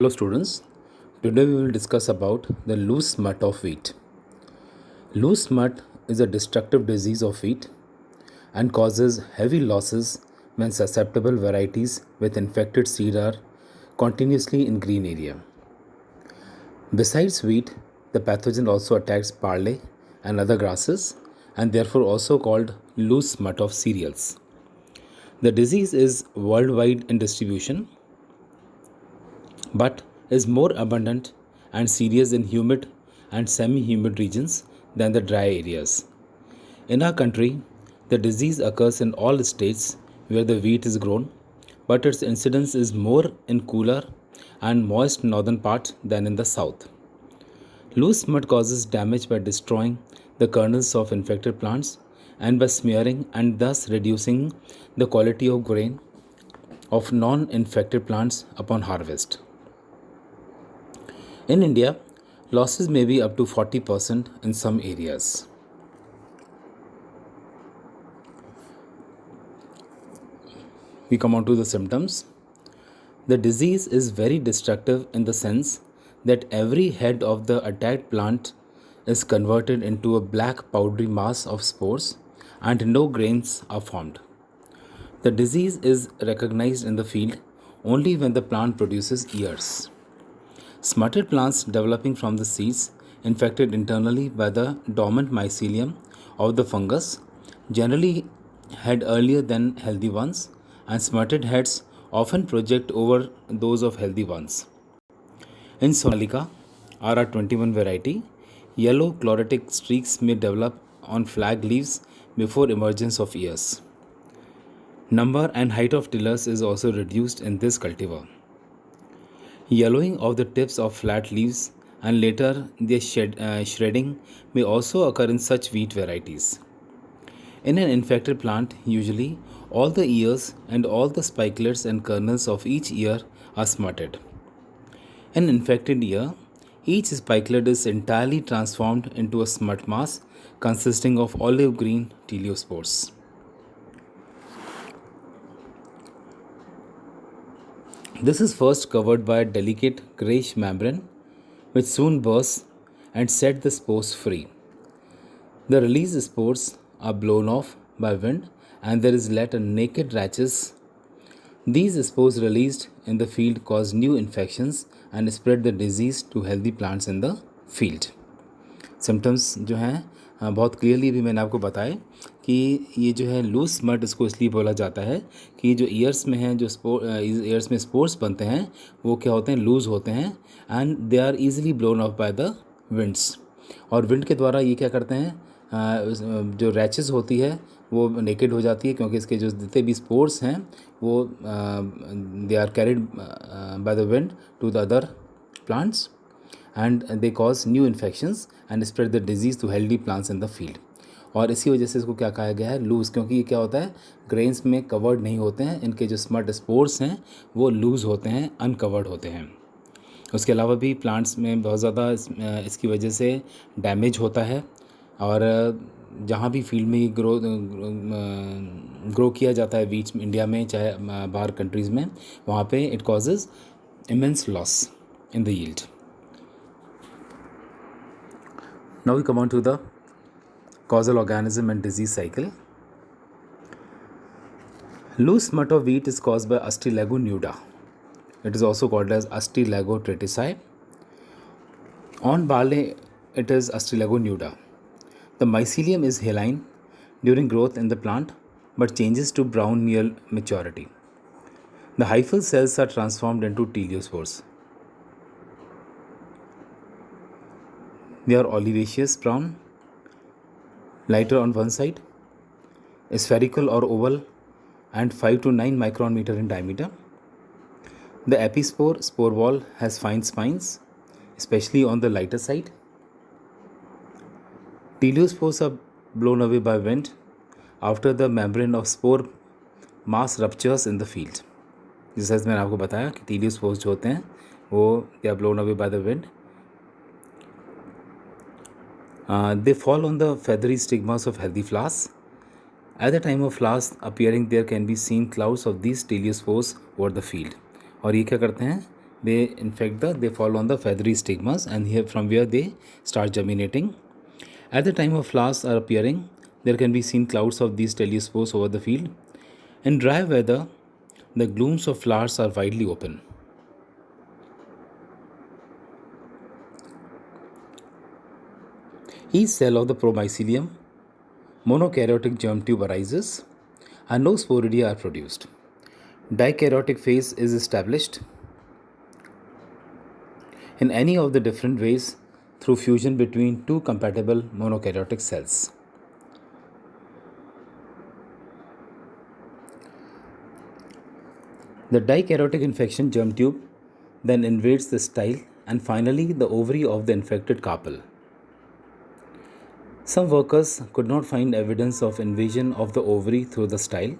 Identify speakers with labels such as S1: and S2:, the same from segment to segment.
S1: Hello students, today we will discuss about the loose smut of wheat. Loose smut is a destructive disease of wheat and causes heavy losses when susceptible varieties with infected seed are continuously in green area. Besides wheat, the pathogen also attacks barley and other grasses and therefore also called loose smut of cereals. The disease is worldwide in distribution but is more abundant and serious in humid and semi-humid regions than the dry areas. In our country, the disease occurs in all states where the wheat is grown, but its incidence is more in cooler and moist northern parts than in the south. Loose smut causes damage by destroying the kernels of infected plants and by smearing and thus reducing the quality of grain of non-infected plants upon harvest. In India, losses may be up to 40% in some areas. We come on to the symptoms. The disease is very destructive in the sense that every head of the attacked plant is converted into a black powdery mass of spores and no grains are formed. The disease is recognized in the field only when the plant produces ears. Smutted plants developing from the seeds infected internally by the dormant mycelium of the fungus generally head earlier than healthy ones, and smutted heads often project over those of healthy ones. In Sonalika RR21 variety, yellow chlorotic streaks may develop on flag leaves before emergence of ears. Number and height of tillers is also reduced in this cultivar. Yellowing of the tips of flat leaves and later their shredding may also occur in such wheat varieties. In an infected plant, usually all the ears and all the spikelets and kernels of each ear are smutted. In an infected ear, each spikelet is entirely transformed into a smut mass consisting of olive green teleospores. This is first covered by a delicate grayish membrane which soon bursts and set the spores free. The released spores are blown off by wind and there is left a naked rachis. These spores released in the field cause new infections and spread the disease to healthy plants in the field. Symptoms जो हैं बहुत clearly भी मैंने आपको बताया कि ये जो है लूज स्मट इसको इसलिए बोला जाता है कि जो ईयर्स में हैं जो ईयर्स में स्पोर्स बनते हैं वो क्या होते हैं, लूज़ होते हैं and they are easily blown off by the winds. और विंड के द्वारा ये क्या करते हैं, जो रैचेस होती है वो नेकेड हो जाती है क्योंकि इसके जो जितने भी स्पोर्स हैं वो they are carried by the wind to the other plants and they cause new infections and spread the disease to healthy plants in the field. और इसी वजह से इसको क्या कहा गया है, लूज़, क्योंकि ये क्या होता है, ग्रेन्स में कवर्ड नहीं होते हैं, इनके जो स्मट स्पोर्स हैं वो लूज़ होते हैं, अनकवर्ड होते हैं. उसके अलावा भी प्लांट्स में बहुत ज़्यादा इसकी वजह से डैमेज होता है और जहाँ भी फील्ड में ग्रो किया जाता है बीच में इंडिया में चाहे बाहर कंट्रीज़ में, वहाँ पे it causes immense loss in the yield. Now we come on to the causal organism and disease cycle. Loose smut of wheat is caused by Astilago nuda. It is also called as Astilago tritici. On barley, it is Astilago nuda. The mycelium is haline during growth in the plant but changes to brown near maturity. The hyphal cells are transformed into teleospores. They are olivaceous brown, lighter on one side, spherical or oval, and 5 to 9 micron meter in diameter. The epispore spore wall has fine spines, especially on the lighter side. Teleospores are blown away by wind after the membrane of spore mass ruptures in the field. जैसे मैंने आपको बताया कि टीलियोस्पोर्स जो होते हैं वो they are blown away by the wind. They fall on the feathery stigmas of healthy flowers. At the time of flowers appearing, there can be seen clouds of these teleospores over the field. और ये क्या करते हैं, they fall on the feathery stigmas, and here from where they start germinating. At the time of flowers are appearing, there can be seen clouds of these teliospores over the field. In dry weather, the glooms of flowers are widely open. Each cell of the promycelium monokaryotic germ tube arises and no sporidia are produced. Dikaryotic phase is established in any of the different ways through fusion between two compatible monokaryotic cells. The dikaryotic infection germ tube then invades the style and finally the ovary of the infected carpel. Some workers could not find evidence of invasion of the ovary through the style.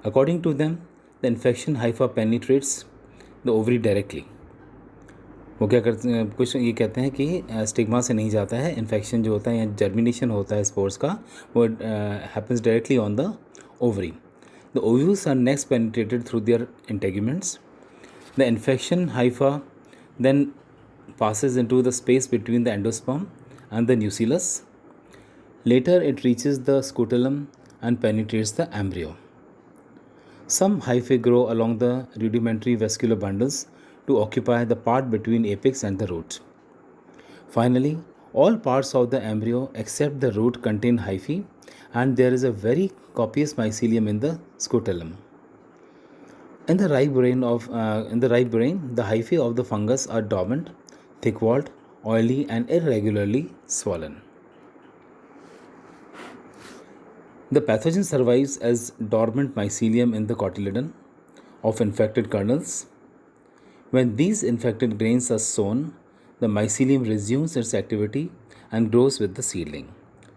S1: According to them, the infection hypha penetrates the ovary directly. वो क्या करते हैं, कुछ ये कहते हैं कि stigma से नहीं जाता है, इन्फेक्शन जो होता है या जर्मिनेशन होता है स्पोर्स का वो happens directly on the ovary. The ovules are next penetrated through their integuments. The infection hypha then passes into the space between the endosperm and the nucellus. Later it reaches the scutellum and penetrates the embryo. Some hyphae grow along the rudimentary vascular bundles to occupy the part between apex and the root. Finally, all parts of the embryo except the root contain hyphae, and there is a very copious mycelium in the scutellum. In the ripe brain, the hyphae of the fungus are dormant, thick-walled, oily, and irregularly swollen. The pathogen survives as dormant mycelium in the cotyledon of infected kernels. When these infected grains are sown, the mycelium resumes its activity and grows with the seedling.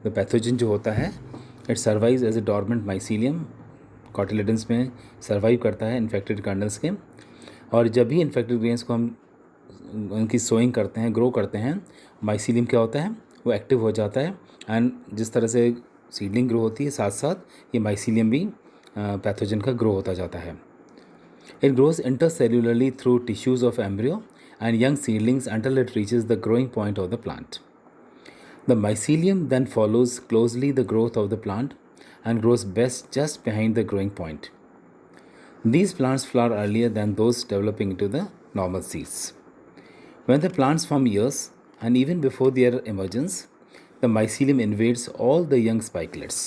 S1: The pathogen जो होता है, it survives as a dormant mycelium. Cotyledons में survive करता है infected colonel's के, और जब भी इन्फेक्टेड ग्रेन्स को हम उनकी सोइंग करते हैं, ग्रो करते हैं, माइसीलियम क्या होता है, वो एक्टिव हो जाता है. एंड जिस तरह से सीडलिंग ग्रो होती है, साथ साथ ये माइसीलियम भी पैथोजन का ग्रो होता जाता है. It grows intercellularly through tissues of embryo and young seedlings until it reaches the growing point of the plant. The mycelium then follows closely the growth of the plant and grows best just behind the growing point. These plants flower earlier than those developing into the normal seeds. When the plants form ears, and even before their emergence, the mycelium invades all the young spikelets.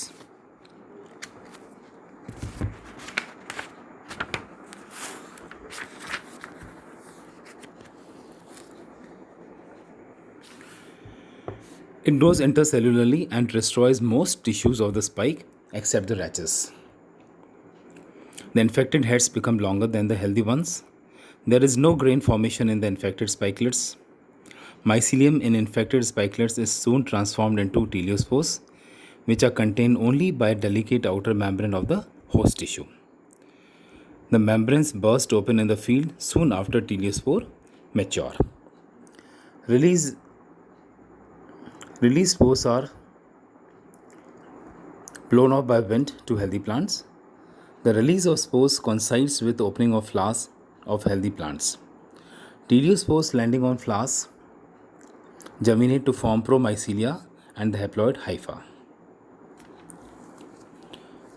S1: It grows intercellularly and destroys most tissues of the spike except the rachis. The infected heads become longer than the healthy ones. There is no grain formation in the infected spikelets. Mycelium in infected spikelets is soon transformed into teliospores, which are contained only by a delicate outer membrane of the host tissue. The membranes burst open in the field soon after teliospore mature. Released spores are blown off by wind to healthy plants. The release of spores coincides with the opening of flowers of healthy plants. Teliospores landing on flowers germinate to form promycelia and the haploid hypha.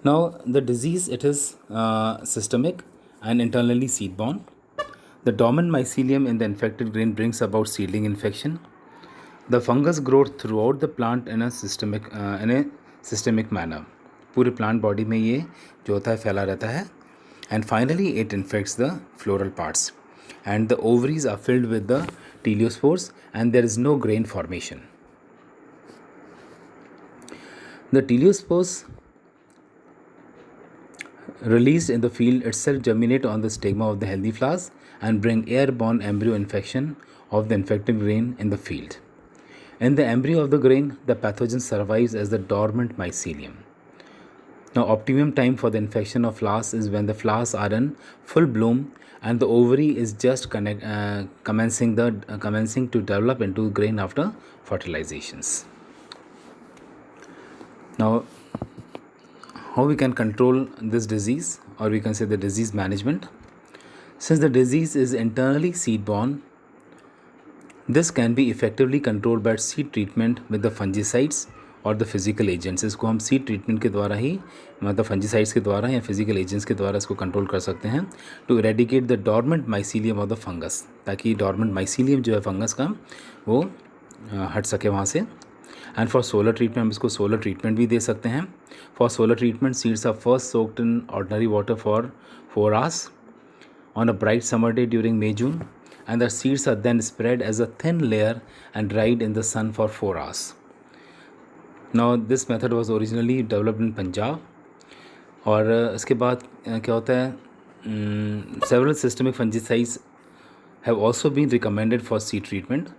S1: Now the disease, it is systemic and internally seed-borne. The dormant mycelium in the infected grain brings about seedling infection. The fungus grows throughout the plant in a systemic manner. पूरे plant body में ये जो होता है फैला रहता है. And finally it infects the floral parts. And the ovaries are filled with the teliospores and there is no grain formation. The teliospores released in the field itself germinate on the stigma of the healthy flowers and bring airborne embryo infection of the infected grain in the field. In the embryo of the grain, the pathogen survives as the dormant mycelium. Now, optimum time for the infection of flowers is when the flowers are in full bloom and the ovary is just commencing to develop into grain after fertilizations. Now, how we can control this disease, or we can say the disease management. Since the disease is internally seed-borne, this can be effectively controlled by seed treatment with the fungicides और the physical agents. इसको हम seed treatment के द्वारा ही, मतलब fungicides के द्वारा या physical agents के द्वारा इसको कंट्रोल कर सकते हैं to eradicate the dormant mycelium of the fungus, ताकि डॉर्मेंट माइसीलियम जो है फंगस का वो हट सके वहाँ से. एंड फॉर सोलर ट्रीटमेंट हम इसको सोलर ट्रीटमेंट भी दे सकते हैं. For solar treatment seeds are first soaked in ordinary water for 4 hours on a bright summer day during May June, and the seeds are then spread as a thin layer and dried in the sun for 4 hours. Now this method was originally developed in Punjab. और इसके बाद क्या होता है, several systemic fungicides have also been recommended for seed treatment.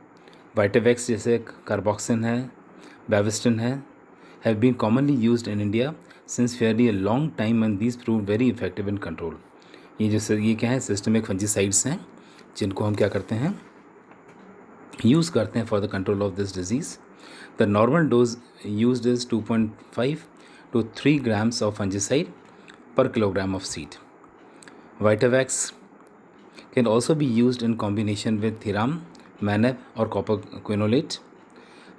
S1: Vitavex जैसे carboxin है, Bavestin है, have been commonly used in India since fairly a long time, and these proved very effective in control. ये क्या है, systemic fungicides हैं जिनको हम क्या करते हैं, यूज़ करते हैं for the control of this disease. The normal dose used is 2.5 to 3 grams of fungicide per kilogram of seed. Vitavax can also be used in combination with Thiram, Manab or copper quinolate.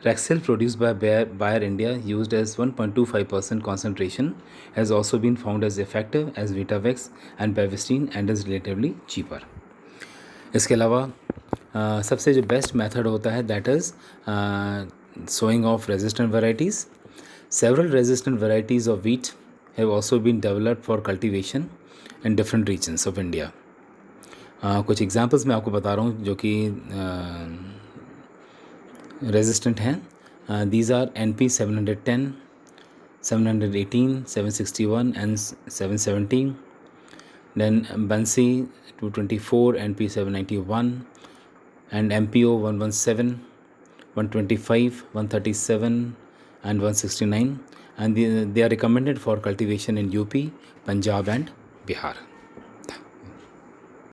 S1: Raxil produced by Bayer India, used as 1.25% concentration, has also been found as effective as Vitavax and Bavestin and is relatively cheaper. इसके अलावा सबसे जो best method होता है that is sowing of resistant varieties. Several resistant varieties of wheat have also been developed for cultivation in different regions of India. कुछ examples मैं आपको बता रहा हूँ जो कि रेजिस्टेंट हैं. These are NP 710, 718, 761 and 717. Then Bansi 224, NP 791 and MPO 117, 125, 137 and 169, and they are recommended for cultivation in UP, Punjab and Bihar.